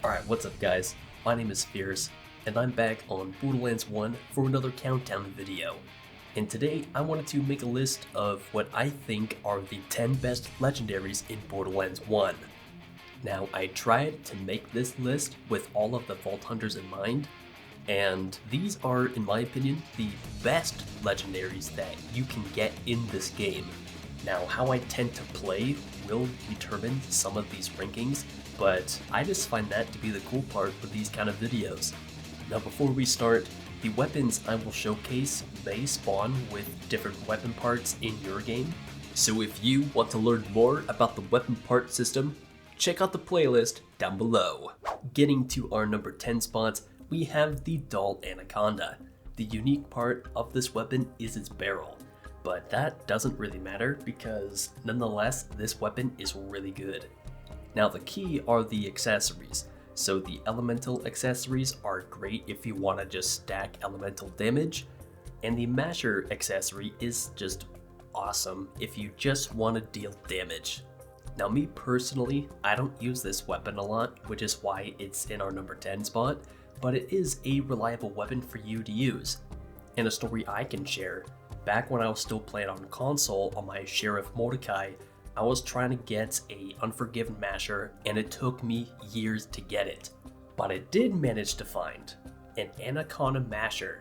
Alright, what's up guys? My name is Fierce, and I'm back on Borderlands 1 for another countdown video. And today I wanted to make a list of what I think are the 10 best legendaries in Borderlands 1. Now I tried to make this list with all of the Vault Hunters in mind, and these are, in my opinion, the best legendaries that you can get in this game. Now how I tend to play will determine some of these rankings, but I just find that to be the cool part with these kind of videos. Now before we start, the weapons I will showcase may spawn with different weapon parts in your game, so if you want to learn more about the weapon part system, check out the playlist down below. Getting to our number 10 spots, we have the Dull Anaconda. The unique part of this weapon is its barrel, but that doesn't really matter because nonetheless this weapon is really good. Now the key are the accessories. So the elemental accessories are great if you want to just stack elemental damage, and the masher accessory is just awesome if you just want to deal damage. Now me personally, I don't use this weapon a lot, which is why it's in our number 10 spot, but it is a reliable weapon for you to use. And a story I can share, back when I was still playing on console on my Sheriff Mordecai, I was trying to get a Unforgiven masher and it took me years to get it. But I did manage to find an Anaconda masher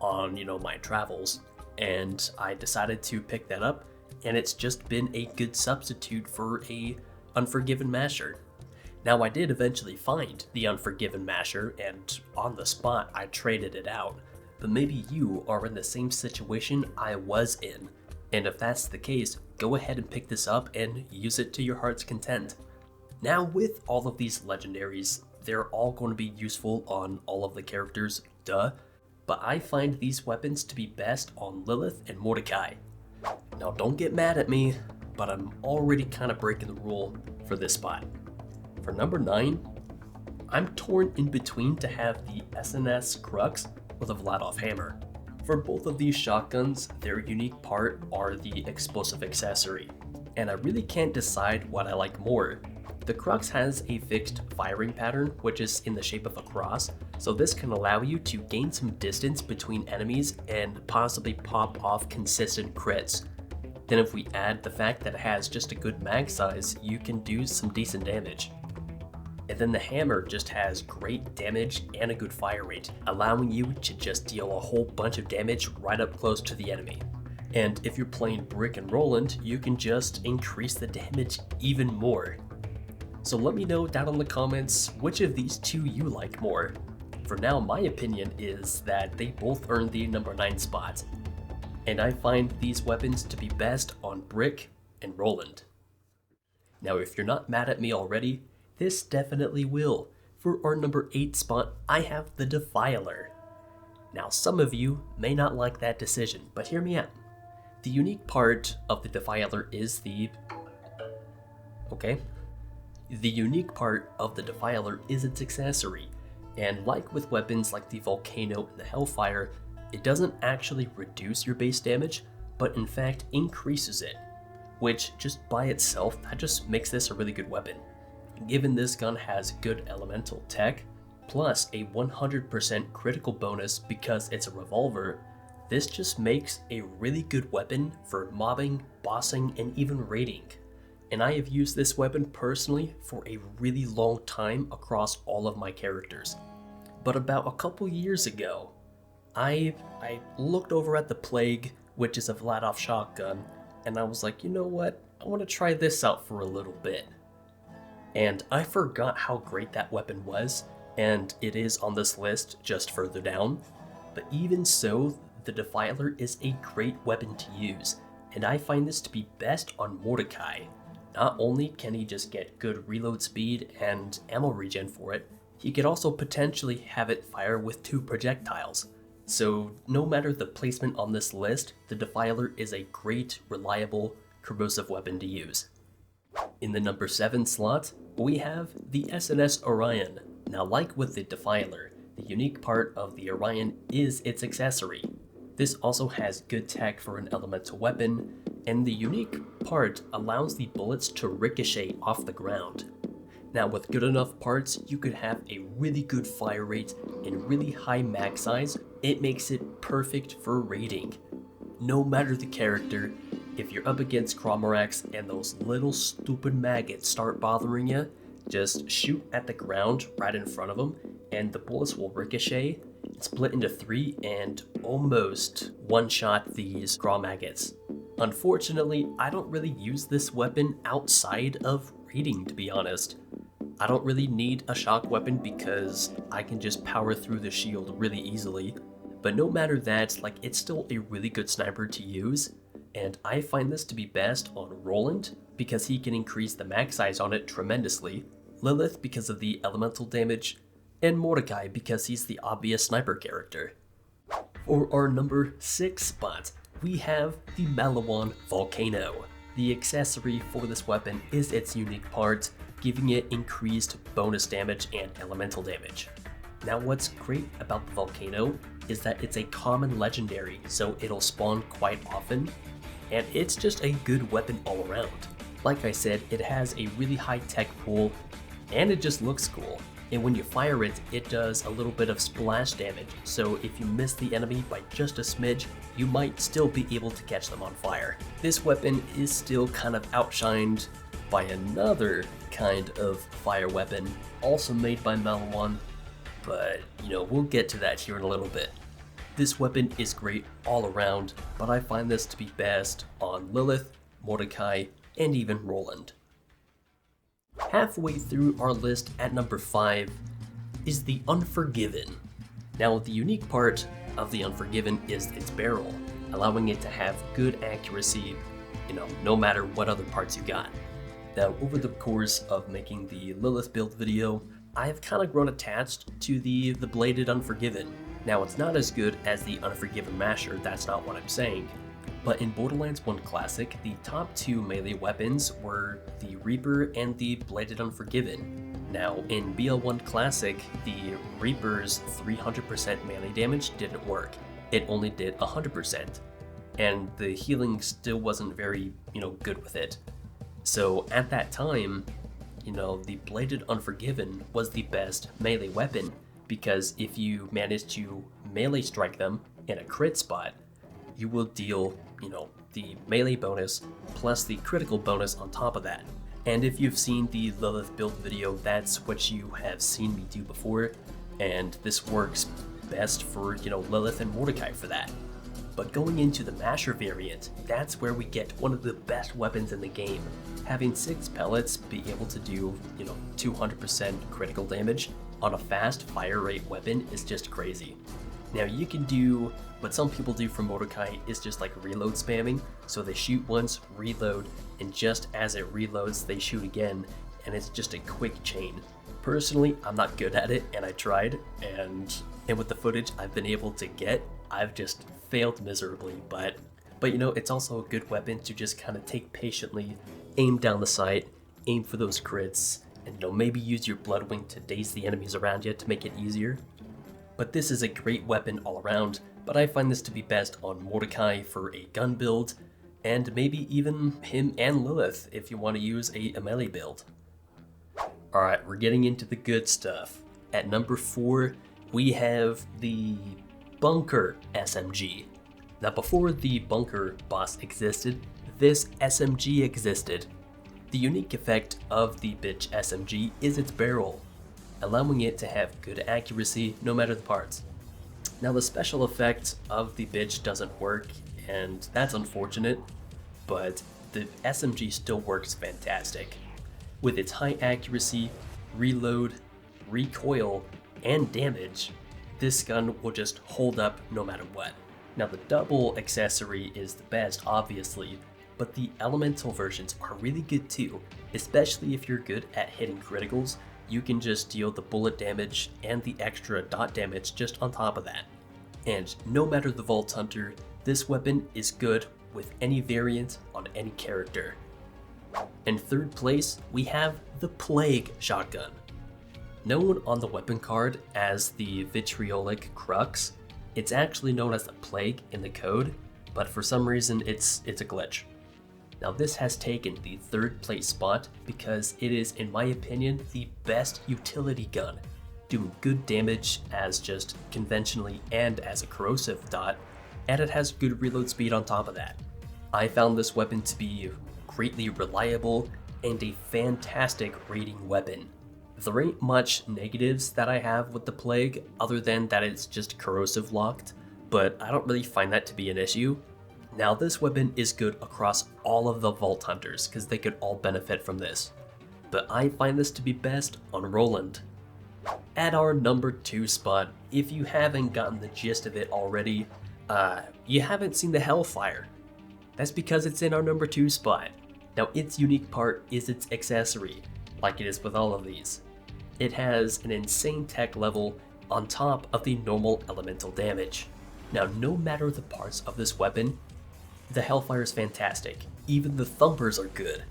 on, my travels, and I decided to pick that up, and it's just been a good substitute for a Unforgiven masher. Now I did eventually find the Unforgiven masher, and on the spot I traded it out, but maybe you are in the same situation I was in. And if that's the case, go ahead and pick this up and use it to your heart's content. Now with all of these legendaries, they're all going to be useful on all of the characters, duh, but I find these weapons to be best on Lilith and Mordecai. Now don't get mad at me, but I'm already kind of breaking the rule for this spot. For number 9, I'm torn in between to have the SNS Crux or the Vladoff Hammer. For both of these shotguns, their unique part are the explosive accessory, and I really can't decide what I like more. The Crux has a fixed firing pattern, which is in the shape of a cross, so this can allow you to gain some distance between enemies and possibly pop off consistent crits. Then if we add the fact that it has just a good mag size, you can do some decent damage. And then the hammer just has great damage and a good fire rate, allowing you to just deal a whole bunch of damage right up close to the enemy. And if you're playing Brick and Roland, you can just increase the damage even more. So let me know down in the comments which of these two you like more. For now, my opinion is that they both earn the number 9 spot, and I find these weapons to be best on Brick and Roland. Now if you're not mad at me already, this definitely will. For our number 8 spot, I have the Defiler. Now some of you may not like that decision, but hear me out. The unique part of the Defiler is the unique part of the Defiler is its accessory, and like with weapons like the Volcano and the Hellfire, it doesn't actually reduce your base damage, but in fact increases it, which just by itself, that just makes this a really good weapon. Given this gun has good elemental tech, plus a 100% critical bonus because it's a revolver, this just makes a really good weapon for mobbing, bossing, and even raiding. And I have used this weapon personally for a really long time across all of my characters. But about a couple years ago, I looked over at the Plague, which is a Vladoff shotgun, and I was like, you know what, I want to try this out for a little bit. And I forgot how great that weapon was, and it is on this list just further down. But even so, the Defiler is a great weapon to use, and I find this to be best on Mordecai. Not only can he just get good reload speed and ammo regen for it, he could also potentially have it fire with 2 projectiles. So no matter the placement on this list, the Defiler is a great, reliable, corrosive weapon to use. In the number 7 slot, we have the SNS Orion. Now like with the Defiler, the unique part of the Orion is its accessory. This also has good tech for an elemental weapon, and the unique part allows the bullets to ricochet off the ground. Now with good enough parts, you could have a really good fire rate and really high mag size. It makes it perfect for raiding. No matter the character, if you're up against Cromarax and those little stupid maggots start bothering you, just shoot at the ground right in front of them and the bullets will ricochet, split into 3 and almost one-shot these maggots. Unfortunately, I don't really use this weapon outside of raiding, to be honest. I don't really need a shock weapon because I can just power through the shield really easily. But no matter that, like, it's still a really good sniper to use, and I find this to be best on Roland because he can increase the mag size on it tremendously, Lilith because of the elemental damage, and Mordecai because he's the obvious sniper character. For our number 6 spot, we have the Malawan Volcano. The accessory for this weapon is its unique part, giving it increased bonus damage and elemental damage. Now what's great about the Volcano is that it's a common legendary, so it'll spawn quite often, and it's just a good weapon all around. Like I said, it has a really high tech pool, and it just looks cool. And when you fire it, it does a little bit of splash damage, so if you miss the enemy by just a smidge, you might still be able to catch them on fire. This weapon is still kind of outshined by another kind of fire weapon, also made by Malawan, but we'll get to that here in a little bit. This weapon is great all around, but I find this to be best on Lilith, Mordecai, and even Roland. Halfway through our list at number 5 is the Unforgiven. Now the unique part of the Unforgiven is its barrel, allowing it to have good accuracy, no matter what other parts you got. Now over the course of making the Lilith build video, I've kind of grown attached to the bladed Unforgiven. Now it's not as good as the Unforgiven Masher, that's not what I'm saying. But in Borderlands 1 Classic, the top 2 melee weapons were the Reaper and the Bladed Unforgiven. Now, in BL1 Classic, the Reaper's 300% melee damage didn't work. It only did 100%. And the healing still wasn't very, good with it. So at that time, the Bladed Unforgiven was the best melee weapon, because if you manage to melee strike them in a crit spot, you will deal, the melee bonus plus the critical bonus on top of that. And if you've seen the Lilith build video, that's what you have seen me do before, and this works best for, Lilith and Mordecai for that. But going into the Masher variant, that's where we get one of the best weapons in the game. Having 6 pellets be able to do, 200% critical damage on a fast fire rate weapon is just crazy. Now you can do what some people do for Mordecai is just like reload spamming, so they shoot once, reload, and just as it reloads they shoot again, and it's just a quick chain. Personally, I'm not good at it, and I tried, and with the footage I've been able to get, I've just failed miserably, but it's also a good weapon to just kind of take patiently, aim down the sight, aim for those crits, and maybe use your Bloodwing to daze the enemies around you to make it easier. But this is a great weapon all around, but I find this to be best on Mordecai for a gun build, and maybe even him and Lilith if you want to use a melee build. Alright, we're getting into the good stuff. At number 4, we have the Bunker SMG. Now before the Bunker boss existed, this SMG existed. The unique effect of the bitch SMG is its barrel, allowing it to have good accuracy no matter the parts. Now the special effect of the bitch doesn't work, and that's unfortunate, but the SMG still works fantastic. With its high accuracy, reload, recoil, and damage, this gun will just hold up no matter what. Now the double accessory is the best, obviously, but the elemental versions are really good too, especially if you're good at hitting criticals. You can just deal the bullet damage and the extra dot damage just on top of that. And no matter the Vault Hunter, this weapon is good with any variant on any character. In third place, we have the Plague Shotgun. Known on the weapon card as the Vitriolic Crux, it's actually known as the Plague in the code, but for some reason it's a glitch. Now this has taken the 3rd place spot because it is, in my opinion, the best utility gun, doing good damage as just conventionally and as a corrosive dot, and it has good reload speed on top of that. I found this weapon to be greatly reliable and a fantastic raiding weapon. There ain't much negatives that I have with the Plague other than that it's just corrosive locked, but I don't really find that to be an issue. Now this weapon is good across all of the Vault Hunters because they could all benefit from this, but I find this to be best on Roland. At our number 2 spot, if you haven't gotten the gist of it already, you haven't seen the Hellfire. That's because it's in our number 2 spot. Now its unique part is its accessory, like it is with all of these. It has an insane tech level on top of the normal elemental damage. Now no matter the parts of this weapon, the Hellfire is fantastic. Even the Thumpers are good.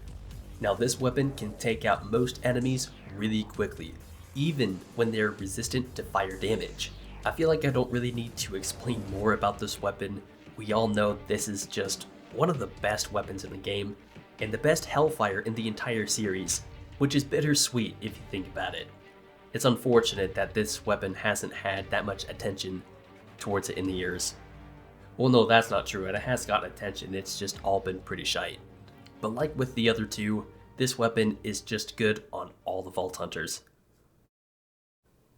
Now this weapon can take out most enemies really quickly, even when they're resistant to fire damage. I feel like I don't really need to explain more about this weapon. We all know this is just one of the best weapons in the game, and the best Hellfire in the entire series, which is bittersweet if you think about it. It's unfortunate that this weapon hasn't had that much attention towards it in the years. Well, no, that's not true, and it has gotten attention, it's just all been pretty shite. But like with the other two, this weapon is just good on all the Vault Hunters.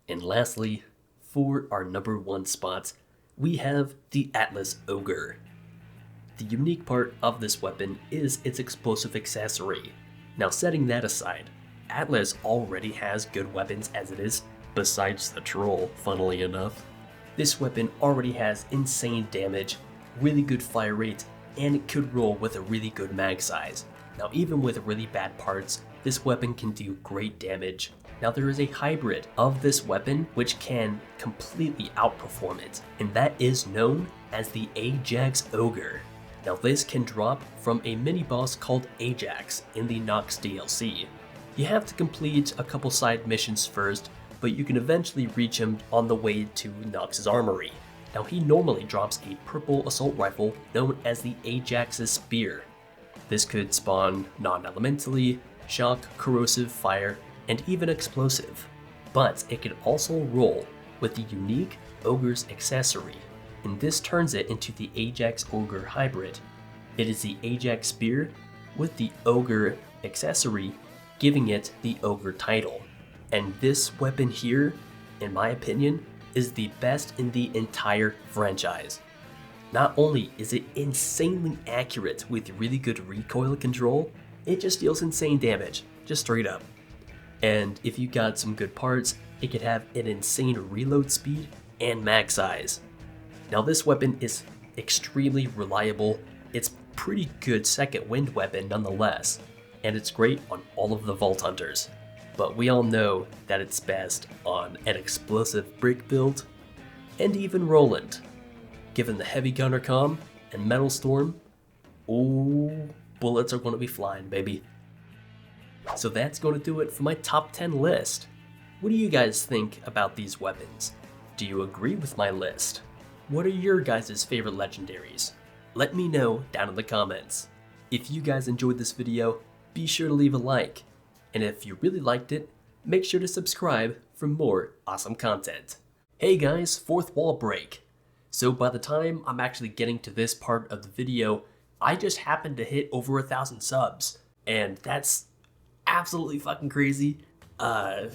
And lastly, for our number 1 spot, we have the Atlas Ogre. The unique part of this weapon is its explosive accessory. Now setting that aside, Atlas already has good weapons as it is, besides the troll, funnily enough. This weapon already has insane damage, really good fire rate, and it could roll with a really good mag size. Now even with really bad parts, this weapon can do great damage. Now there is a hybrid of this weapon which can completely outperform it, and that is known as the Ajax Ogre. Now this can drop from a mini-boss called Ajax in the Nox DLC. You have to complete a couple side missions first, but you can eventually reach him on the way to Nox's armory. Now he normally drops a purple assault rifle known as the Ajax's Spear. This could spawn non-elementally, shock, corrosive, fire, and even explosive. But it can also roll with the unique Ogre's accessory, and this turns it into the Ajax Ogre hybrid. It is the Ajax Spear with the Ogre accessory, giving it the Ogre title. And this weapon here, in my opinion, is the best in the entire franchise. Not only is it insanely accurate with really good recoil control, it just deals insane damage, just straight up. And if you got some good parts, it could have an insane reload speed and mag size. Now this weapon is extremely reliable, it's pretty good second wind weapon nonetheless, and it's great on all of the Vault Hunters. But we all know that it's best on an explosive brick build, and even Roland. Given the heavy gunner comm and metal storm, ooh, bullets are going to be flying, baby. So that's going to do it for my top 10 list. What do you guys think about these weapons? Do you agree with my list? What are your guys' favorite legendaries? Let me know down in the comments. If you guys enjoyed this video, be sure to leave a like. And if you really liked it, make sure to subscribe for more awesome content. Hey guys, 4th wall break. So by the time I'm actually getting to this part of the video, I just happened to hit over 1,000 subs. And that's absolutely fucking crazy. Man,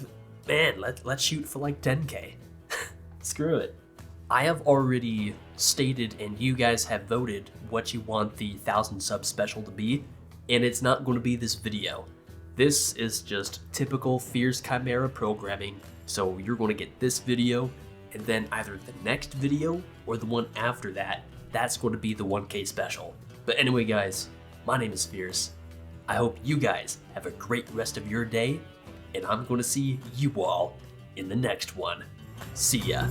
let's shoot for like 10k. Screw it. I have already stated and you guys have voted what you want the 1,000 sub special to be, and it's not going to be this video. This is just typical Fierce Chimera programming, so you're going to get this video, and then either the next video or the one after that, that's going to be the 1K special. But anyway guys, my name is Fierce. I hope you guys have a great rest of your day, and I'm going to see you all in the next one. See ya.